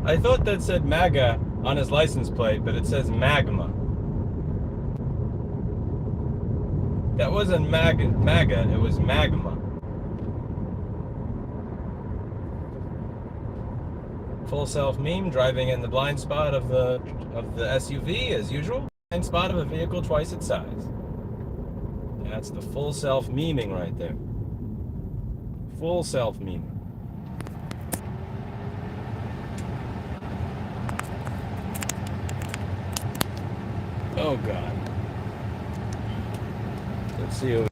I thought that said MAGA on his license plate, but it says magma. That wasn't MAGA, it was magma. Full self meme, driving in the blind spot of the SUV as usual. Blind spot of a vehicle twice its size. That's the full self memeing right there. Full self memeing. Oh God. Let's see who.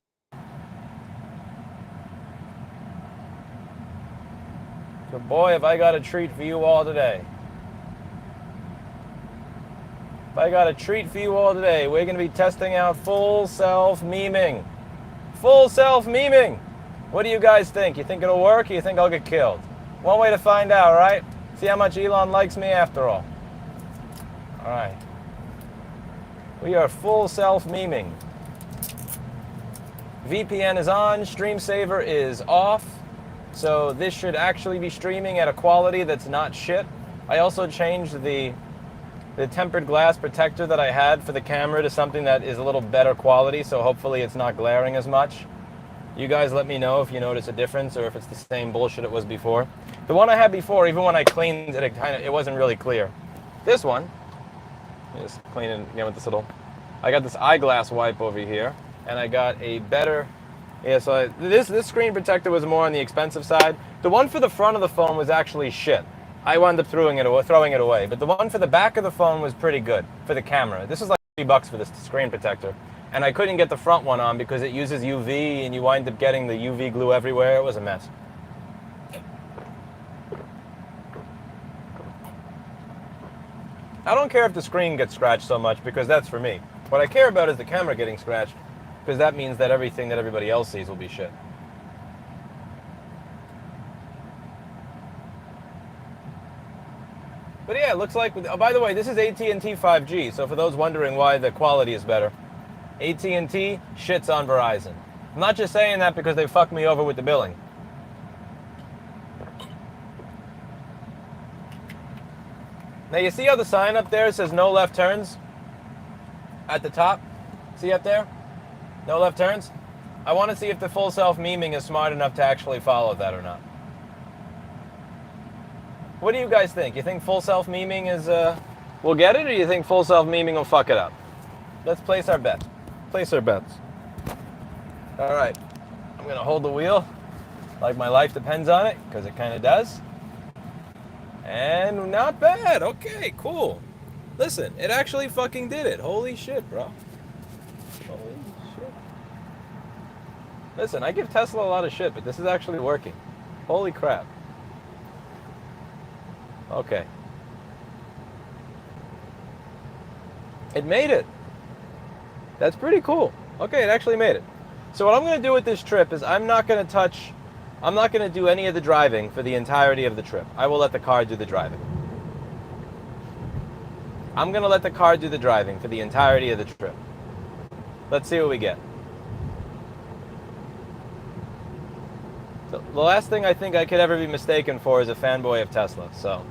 So boy, have I got a treat for you all today. If I got a treat for you all today, we're going to be testing out full self memeing. Full self memeing. What do you guys think? You think it'll work or you think I'll get killed? One way to find out, right? See how much Elon likes me after all. All right. We are full self memeing. VPN is on, Stream Saver is off. So this should actually be streaming at a quality that's not shit. I also changed the tempered glass protector that I had for the camera to something that is a little better quality, so hopefully it's not glaring as much. You guys let me know if you notice a difference or if it's the same bullshit it was before. The one I had before, even when I cleaned it, it wasn't really clear. This one, just clean it again with this little, I got this eyeglass wipe over here, and I got a better, so this screen protector was more on the expensive side. The one for the front of the phone was actually shit. I wound up throwing it away. But the one for the back of the phone was pretty good for the camera. This was like $3 for this screen protector. And I couldn't get the front one on because it uses UV and you wind up getting the UV glue everywhere. It was a mess. I don't care if the screen gets scratched so much because that's for me. What I care about is the camera getting scratched because that means that everything that everybody else sees will be shit. But yeah, it looks like, oh, by the way, this is AT&T 5G, so for those wondering why the quality is better, AT&T shits on Verizon. I'm not just saying that because they fucked me over with the billing. Now you see how the sign up there says no left turns? At the top? See up there? No left turns? I want to see if the full self memeing is smart enough to actually follow that or not. What do you guys think? You think full self memeing is will get it, or you think full self memeing will fuck it up? Let's place our bets. Place our bets. All right. I'm going to hold the wheel like my life depends on it, because it kind of does. And not bad. Okay, cool. Listen, it actually fucking did it. Holy shit, bro. Holy shit. Listen, I give Tesla a lot of shit, but this is actually working. Holy crap. Okay. It made it. That's pretty cool. Okay, it actually made it. So what I'm going to do with this trip is I'm not going to do any of the driving for the entirety of the trip. I will let the car do the driving. I'm going to let the car do the driving for the entirety of the trip. Let's see what we get. So the last thing I think I could ever be mistaken for is a fanboy of Tesla, so.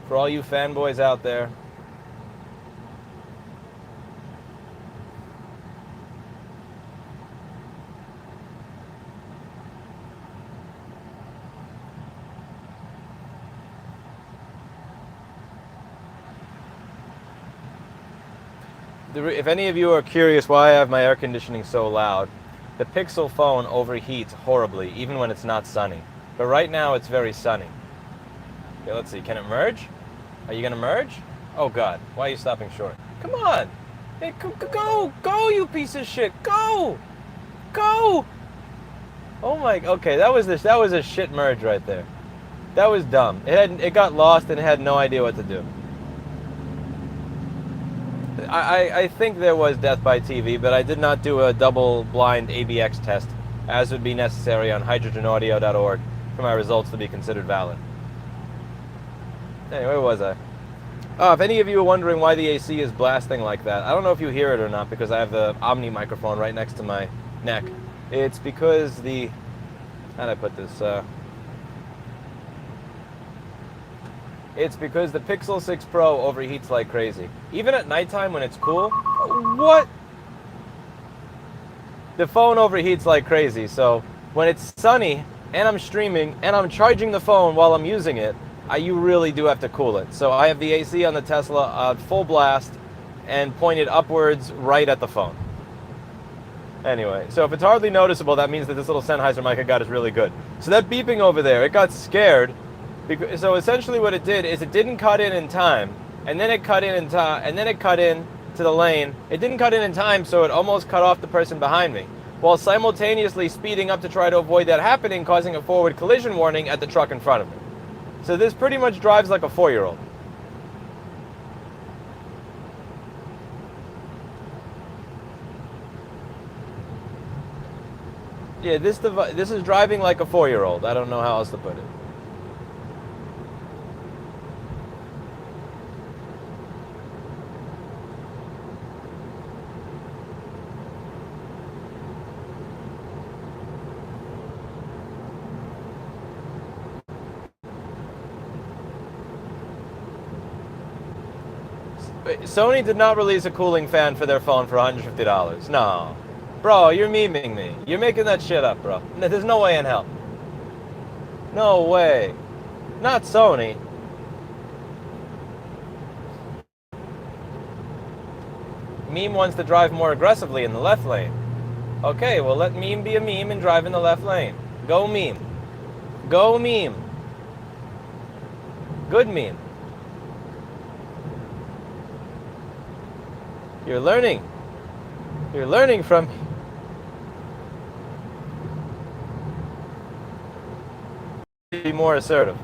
For all you fanboys out there, if any of you are curious why I have my air conditioning so loud, the Pixel phone overheats horribly, even when it's not sunny. But right now it's very sunny. Okay, let's see, can it merge? Are you gonna merge? Oh God, why are you stopping short? Come on! Hey, go, you piece of shit! Go! Go! Oh my, okay, that was a shit merge right there. That was dumb. It got lost and it had no idea what to do. I think there was death by TV, but I did not do a double-blind ABX test, as would be necessary on hydrogenaudio.org for my results to be considered valid. Anyway, where was I? Oh, if any of you are wondering why the AC is blasting like that, I don't know if you hear it or not because I have the Omni microphone right next to my neck. It's because the How'd I put this? It's because the Pixel 6 Pro overheats like crazy. Even at nighttime when it's cool. What? The phone overheats like crazy. So when it's sunny and I'm streaming and I'm charging the phone while I'm using it, you really do have to cool it. So I have the AC on the Tesla full blast and pointed upwards right at the phone. Anyway, so if it's hardly noticeable, that means that this little Sennheiser mic I got is really good. So that beeping over there, it got scared. So essentially what it did is it didn't cut in time, and then it cut in time, and then it cut in to the lane. It didn't cut in time, so it almost cut off the person behind me, while simultaneously speeding up to try to avoid that happening, causing a forward collision warning at the truck in front of me. So this pretty much drives like a 4-year-old. Yeah, this is driving like a 4-year-old. I don't know how else to put it. Sony did not release a cooling fan for their phone for $150. No. Bro, you're memeing me. You're making that shit up, bro. There's no way in hell. No way. Not Sony. Meme wants to drive more aggressively in the left lane. Okay, well let meme be a meme and drive in the left lane. Go meme. Go meme. Good meme. You're learning. You're learning from me. Be more assertive.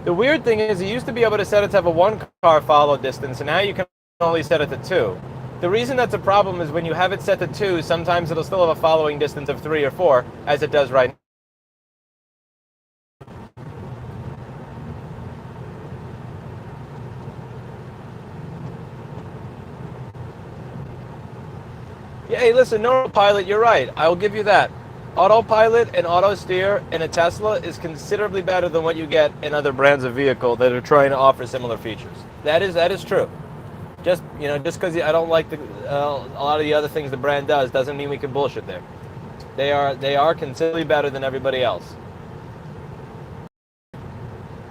The weird thing is you used to be able to set it to have a 1-car follow distance, and now you can only set it to 2. The reason that's a problem is when you have it set to 2, sometimes it'll still have a following distance of 3 or 4, as it does right now. Yeah, hey, listen, no autopilot, you're right. I'll give you that. Autopilot and auto steer in a Tesla is considerably better than what you get in other brands of vehicle that are trying to offer similar features. That is true. Just because I don't like a lot of the other things the brand does doesn't mean we can bullshit there. They are considerably better than everybody else,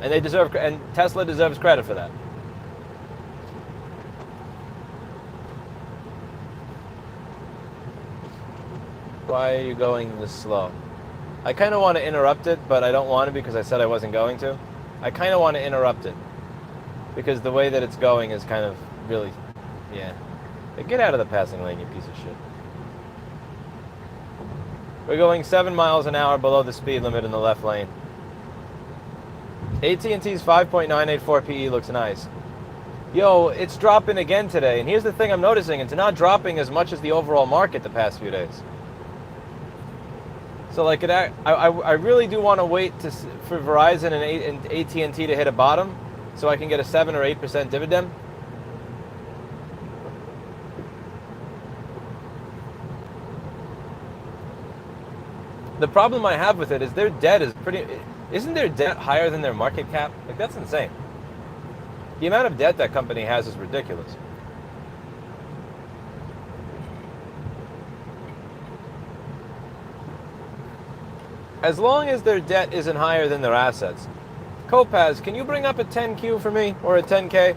and Tesla deserves credit for that. Why are you going this slow? I kind of want to interrupt it, but I don't want to because I said I wasn't going to. I kind of want to interrupt it because the way that it's going is kind of really, yeah. But get out of the passing lane, you piece of shit. We're going 7 miles an hour below the speed limit in the left lane. AT&T's 5.984 PE looks nice. Yo, it's dropping again today, and here's the thing I'm noticing, it's not dropping as much as the overall market the past few days. So like I really do want to wait for Verizon and AT&T to hit a bottom so I can get a 7 or 8% dividend. The problem I have with it is their debt is isn't their debt higher than their market cap? Like, that's insane. The amount of debt that company has is ridiculous. As long as their debt isn't higher than their assets. Kopaz, can you bring up a 10Q for me, or a 10K?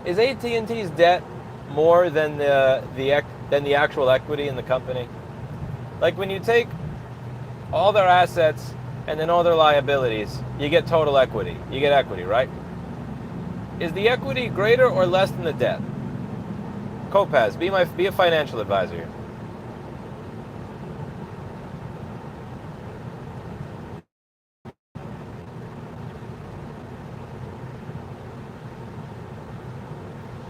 Is AT&T's debt more than the actual equity in the company? Like when you take all their assets and then all their liabilities, you get total equity. You get equity, right? Is the equity greater or less than the debt? Kopaz, be a financial advisor here.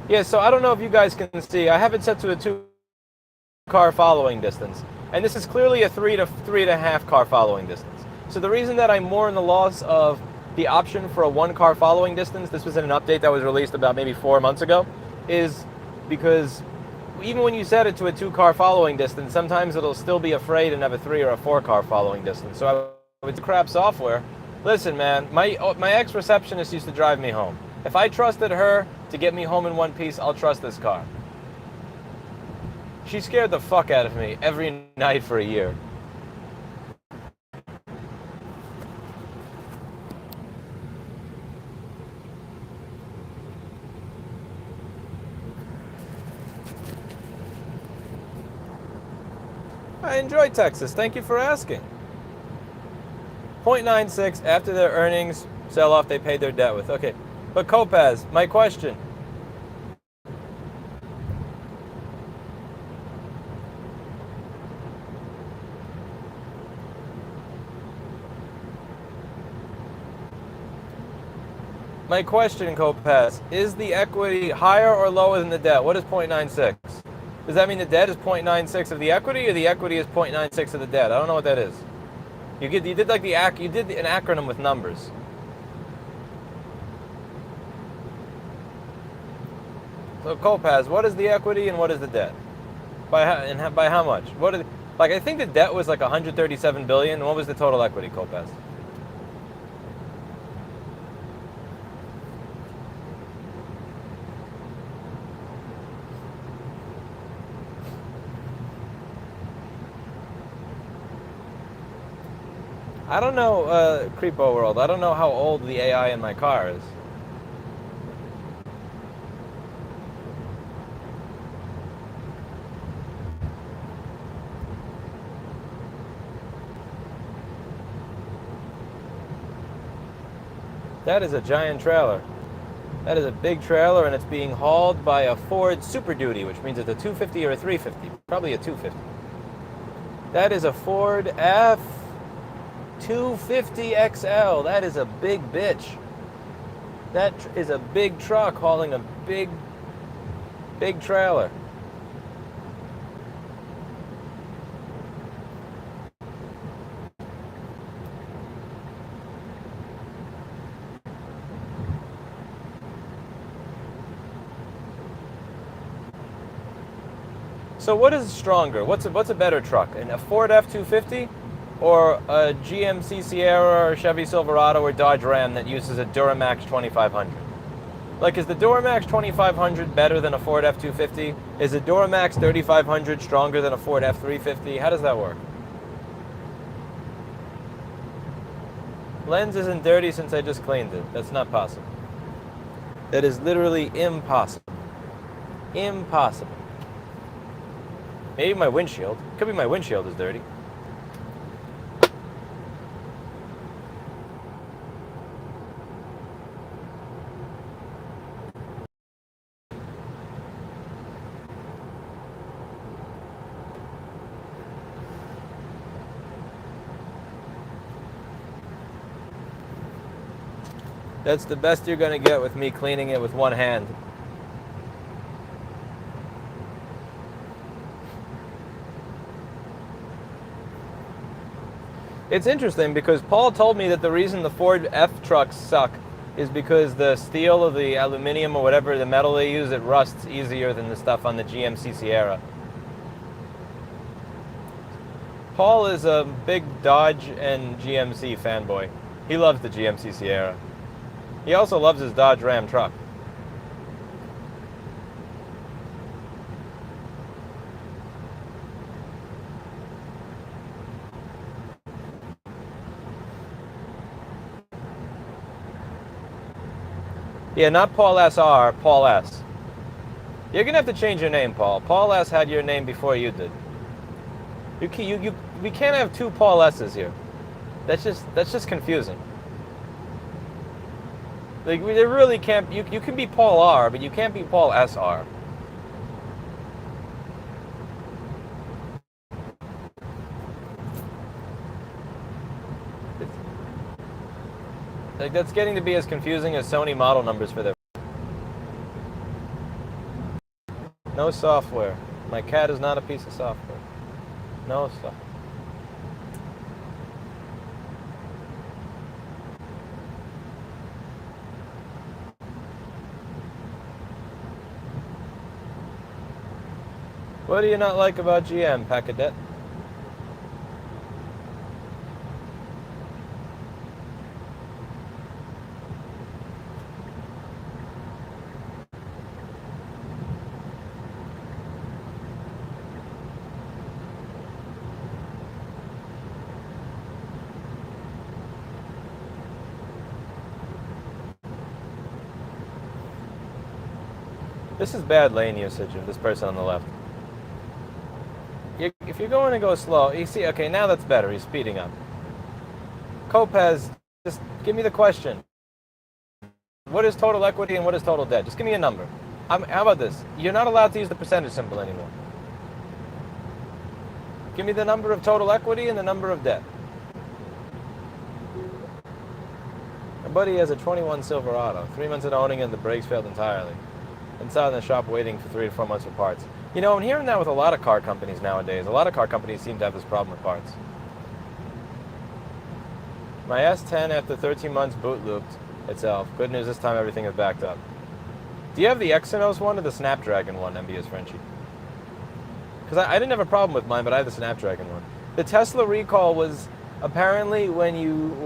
Yeah, so I don't know if you guys can see. I have it set to a 2-car following distance. And this is clearly a 3 to 3.5 car following distance. So the reason that I'm more in the loss of the option for a 1-car following distance, this was in an update that was released about maybe 4 months ago, is because even when you set it to a 2-car following distance, sometimes it'll still be afraid and have a 3 or a 4-car following distance. So with crap software, listen, man, my ex-receptionist used to drive me home. If I trusted her to get me home in one piece, I'll trust this car. She scared the fuck out of me every night for a year. I enjoy Texas. Thank you for asking. 0.96 after their earnings sell off, they paid their debt with. Okay, but Kopaz, my question. My question, Kopaz, is the equity higher or lower than the debt? What is 0.96? Does that mean the debt is 0.96 of the equity, or the equity is 0.96 of the debt? I don't know what that is. You did an acronym with numbers. So Kopaz, what is the equity and what is the debt? By how much? I think the debt was like 137 billion. What was the total equity, Kopaz? I don't know, Creepo World. I don't know how old the AI in my car is. That is a giant trailer. That is a big trailer, and it's being hauled by a Ford Super Duty, which means it's a 250 or a 350. Probably a 250. That is a Ford F-250XL. That is a big bitch. That is a big truck hauling a big trailer. So what is stronger? What's a better truck? A Ford F-250 or a GMC Sierra or Chevy Silverado or Dodge Ram that uses a Duramax 2500? Like, is the Duramax 2500 better than a Ford F-250? Is a Duramax 3500 stronger than a Ford F-350? How does that work? Lens isn't dirty since I just cleaned it. That's not possible. That is literally impossible. Impossible. Maybe my windshield. Could be my windshield is dirty. That's the best you're gonna get with me cleaning it with one hand. It's interesting because Paul told me that the reason the Ford F trucks suck is because the steel or the aluminum or whatever the metal they use, it rusts easier than the stuff on the GMC Sierra. Paul is a big Dodge and GMC fanboy. He loves the GMC Sierra. He also loves his Dodge Ram truck. Yeah, not Paul SR, Paul S. You're gonna have to change your name, Paul. Paul S had your name before you did. We can't have two Paul S's here. That's just confusing. Like, there really can't. You can be Paul R, but you can't be Paul SR. Like, that's getting to be as confusing as Sony model numbers for their. No software. My cat is not a piece of software. No software. What do you not like about GM, Packadet? This is bad lane usage of this person on the left. If you're going to go slow, you see, okay, now that's better. He's speeding up. Kopez, just give me the question. What is total equity and what is total debt? Just give me a number. How about this? You're not allowed to use the percentage symbol anymore. Give me the number of total equity and the number of debt. My buddy has a 21 Silverado. 3 months into owning it, the brakes failed entirely. Inside in the shop waiting for 3 to 4 months for parts. You know, I'm hearing that with a lot of car companies nowadays. A lot of car companies seem to have this problem with parts. My S10 after 13 months boot looped itself. Good news, this time everything is backed up. Do you have the Exynos one or the Snapdragon one, MBS Frenchie? Because I didn't have a problem with mine, but I have the Snapdragon one. The Tesla recall was apparently when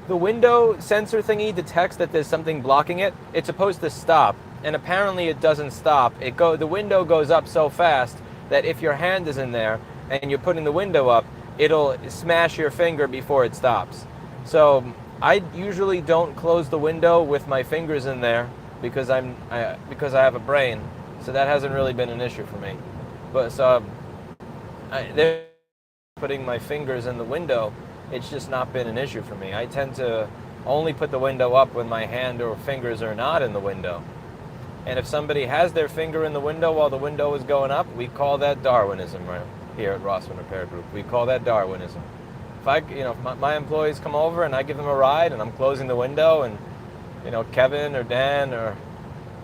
the window sensor thingy detects that there's something blocking it, it's supposed to stop, and apparently it doesn't stop. The window goes up so fast that if your hand is in there and you're putting the window up, it'll smash your finger before it stops. So I usually don't close the window with my fingers in there because I have a brain, so that hasn't really been an issue for me. But so they're putting my fingers in the window. It's just not been an issue for me. I tend to only put the window up when my hand or fingers are not in the window. And if somebody has their finger in the window while the window is going up, we call that Darwinism right here at Rossman Repair Group. We call that Darwinism. If my employees come over and I give them a ride and I'm closing the window and, Kevin or Dan or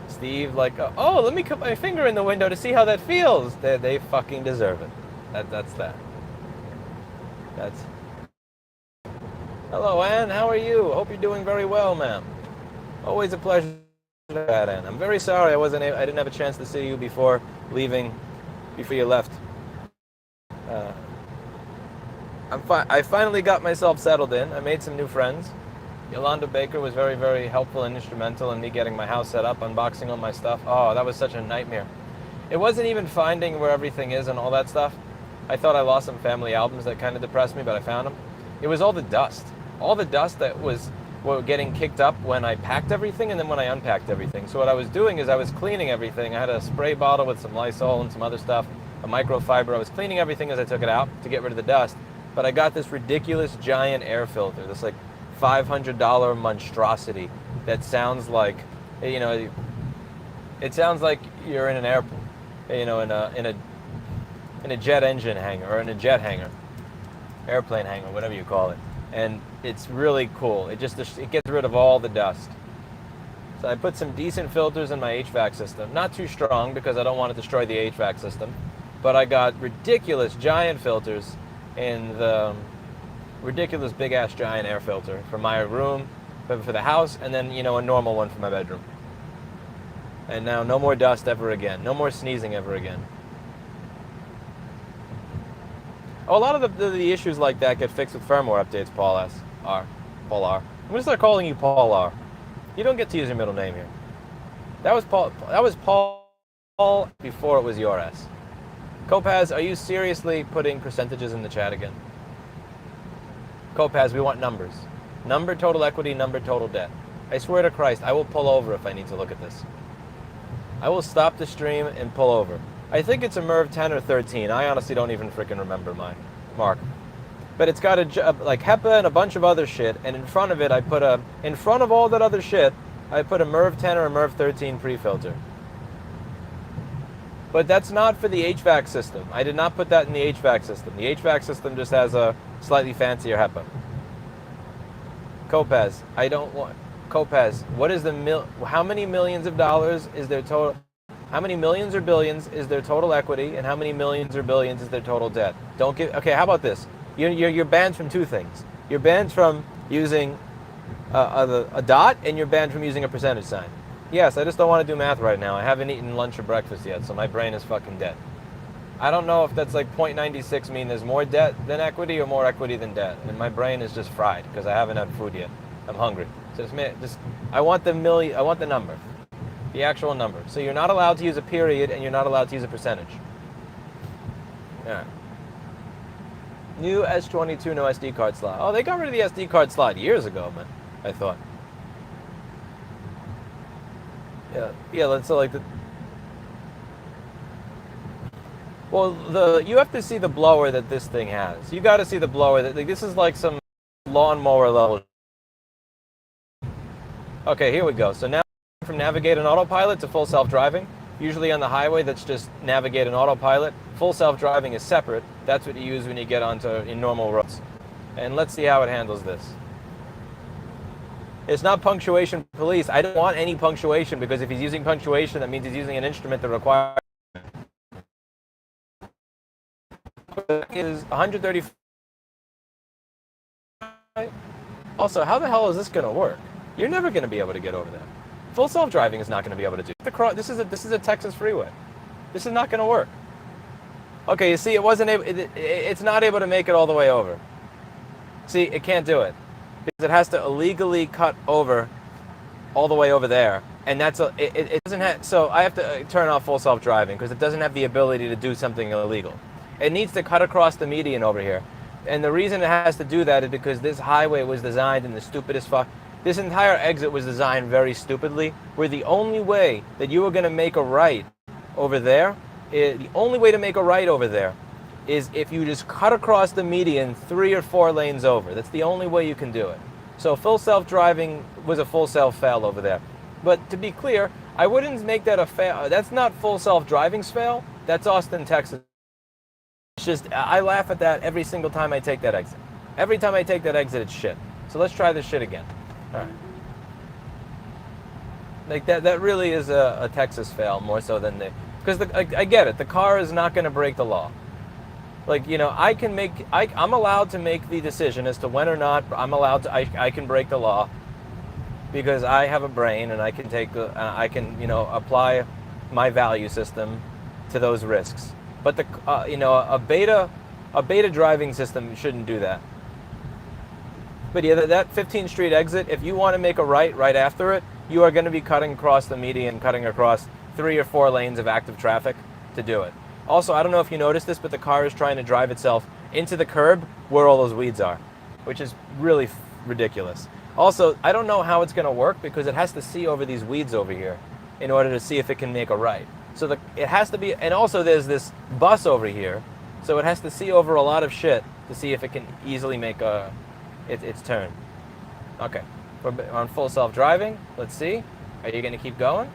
Steve oh, let me put my finger in the window to see how that feels. They fucking deserve it. That's that. Hello, Ann. How are you? Hope you're doing very well, ma'am. Always a pleasure, Ann. I'm very sorry I didn't have a chance to see you before you left. I finally got myself settled in. I made some new friends. Yolanda Baker was very, very helpful and instrumental in me getting my house set up, unboxing all my stuff. Oh, that was such a nightmare. It wasn't even finding where everything is and all that stuff. I thought I lost some family albums that kind of depressed me, but I found them. It was all the dust. All the dust that was getting kicked up when I packed everything and then when I unpacked everything. So what I was doing is I was cleaning everything. I had a spray bottle with some Lysol and some other stuff, a microfiber. I was cleaning everything as I took it out to get rid of the dust. But I got this ridiculous giant air filter, this $500 monstrosity that sounds like, it sounds like you're in an airport, in a jet engine hangar or in a jet hangar, airplane hangar, whatever you call it. And it's really cool. It gets rid of all the dust. So I put some decent filters in my HVAC system. Not too strong because I don't want to destroy the HVAC system. But I got ridiculous giant filters in the ridiculous big ass giant air filter for my room, for the house, and then, a normal one for my bedroom. And now no more dust ever again. No more sneezing ever again. Oh, a lot of the issues like that get fixed with firmware updates, Paul R. I'm going to start calling you Paul R. You don't get to use your middle name here. That was Paul before it was your S. Kopaz, are you seriously putting percentages in the chat again? Kopaz, we want numbers. Number total equity, number total debt. I swear to Christ, I will pull over if I need to look at this. I will stop the stream and pull over. I think it's a MERV 10 or 13. I honestly don't even freaking remember my mark. But it's got HEPA and a bunch of other shit, and in front of it in front of all that other shit, I put a MERV 10 or a MERV 13 pre-filter. But that's not for the HVAC system. I did not put that in the HVAC system. The HVAC system just has a slightly fancier HEPA. Kopaz, what is how many millions of dollars is their total? How many millions or billions is their total equity, and how many millions or billions is their total debt? Okay, how about this? You're banned from two things. You're banned from using a dot, and you're banned from using a percentage sign. Yes, I just don't want to do math right now. I haven't eaten lunch or breakfast yet, so my brain is fucking dead. I don't know if that's like 0.96 mean there's more debt than equity or more equity than debt. And my brain is just fried because I haven't had food yet. I'm hungry. So I want I want the number. The actual number. So you're not allowed to use a period and you're not allowed to use a percentage. Yeah. New S22, no SD card slot. Oh, they got rid of the SD card slot years ago, man. I thought. Yeah, let's so like the. Well, you have to see the blower that this thing has. You got to see the blower that this is like some lawnmower level. Okay, here we go. So now from navigate and autopilot to full self-driving. Usually on the highway, that's just navigate and autopilot. Full self-driving is separate. That's what you use when you get onto in normal roads. And let's see how it handles this. It's not punctuation police. I don't want any punctuation because if he's using punctuation, that means he's using an instrument that requires is 130. Also, how the hell is this going to work? You're never going to be able to get over that. Full self-driving is not going to be able to do. This is a Texas freeway. This is not going to work. Okay, you see, it's not able to make it all the way over. See, it can't do it because it has to illegally cut over all the way over there, and it doesn't have. So I have to turn off full self-driving because it doesn't have the ability to do something illegal. It needs to cut across the median over here, and the reason it has to do that is because this highway was designed in the stupidest fuck. This entire exit was designed very stupidly, where the only way that you were going to make a right over there, the only way to make a right over there is if you just cut across the median 3 or 4 lanes over. That's the only way you can do it. So full self-driving was a full self-fail over there. But to be clear, I wouldn't make that a fail. That's not full self-driving's fail. That's Austin, Texas. It's just, I laugh at that every single time I take that exit. Every time I take that exit, it's shit. So let's try this shit again. All right. Like that really is a Texas fail more so than because I get it. The car is not going to break the law. Like, you know, I'm allowed to make the decision as to when or not I can break the law because I have a brain and I can you know, apply my value system to those risks. But you know, a beta driving system shouldn't do that. But yeah, that 15th Street exit, if you want to make a right after it, you are going to be cutting across the median, cutting across 3 or 4 lanes of active traffic to do it. Also, I don't know if you noticed this, but the car is trying to drive itself into the curb where all those weeds are, which is really ridiculous. Also, I don't know how it's going to work because it has to see over these weeds over here in order to see if it can make a right. So it has to be, and also there's this bus over here, so it has to see over a lot of shit to see if it can easily make its turn. Okay, we're on full self-driving. Let's see. Are you going to keep going?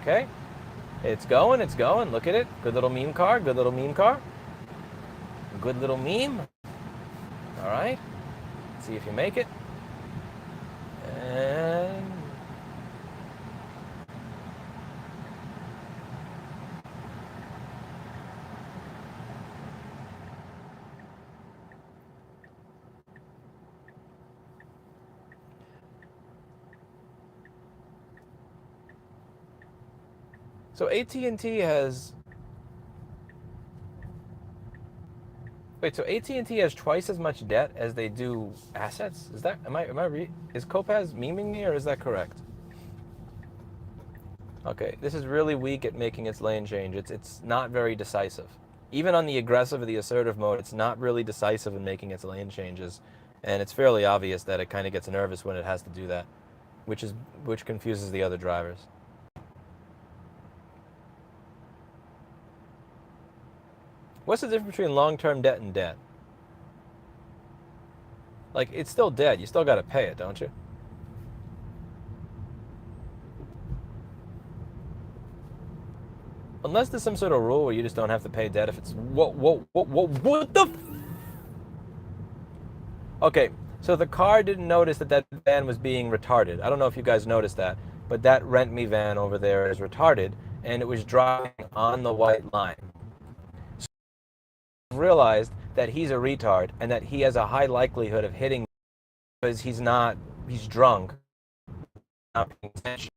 Okay. It's going. Look at it. Good little meme car. Good little meme car. Good little meme. All right. Let's see if you make it. And so AT&T has. Wait, so AT&T has twice as much debt as they do assets? Is that is Kopaz memeing me or is that correct? Okay, this is really weak at making its lane change. It's not very decisive. Even on the aggressive or the assertive mode, it's not really decisive in making its lane changes, and it's fairly obvious that it kind of gets nervous when it has to do that, which confuses the other drivers. What's the difference between long-term debt and debt? Like, it's still debt. You still got to pay it, don't you? Unless there's some sort of rule where you just don't have to pay debt if it's... What the... Okay, so the car didn't notice that van was being retarded. I don't know if you guys noticed that, but that rent me van over there is retarded, and it was driving on the white line. Realized that he's a retard and that he has a high likelihood of hitting because he's drunk, not paying attention.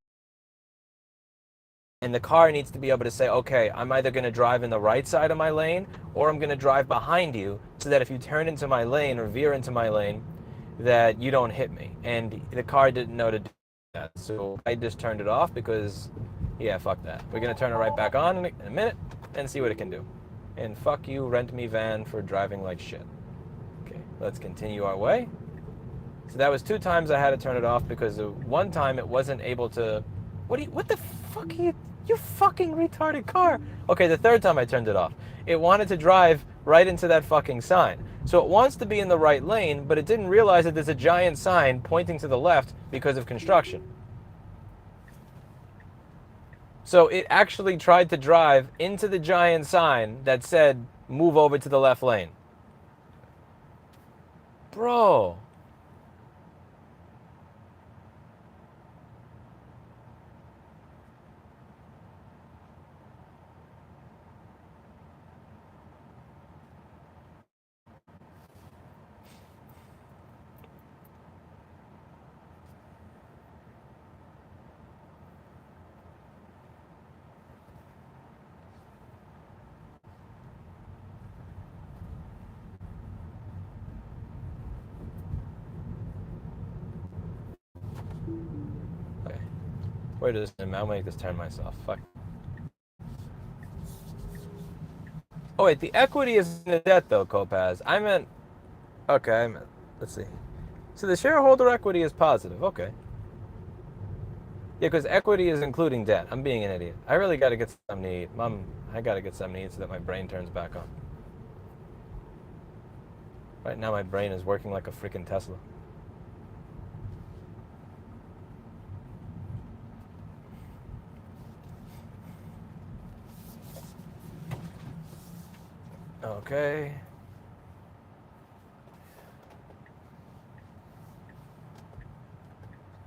And the car needs to be able to say, okay, I'm either going to drive in the right side of my lane or I'm going to drive behind you so that if you turn into my lane or veer into my lane, that you don't hit me. And the car didn't know to do that. So I just turned it off because, yeah, fuck that. We're going to turn it right back on in a minute and see what it can do. And fuck you, rent me van, for driving like shit. Okay, let's continue our way. So that was 2 times I had to turn it off because one time it wasn't able to. What the fuck are you fucking retarded car. Okay, the 3rd time I turned it off. It wanted to drive right into that fucking sign. So it wants to be in the right lane, but it didn't realize that there's a giant sign pointing to the left because of construction. So it actually tried to drive into the giant sign that said, move over to the left lane. Bro. Okay. Wait a minute, I'll make this turn myself. Fuck. Oh wait, the equity is in the debt though, Copaz. Okay, let's see. So the shareholder equity is positive, okay. Yeah, because equity is including debt. I'm being an idiot. I really got to get something to eat. Mom, I got to get something to eat so that my brain turns back on. Right now my brain is working like a freaking Tesla. Okay.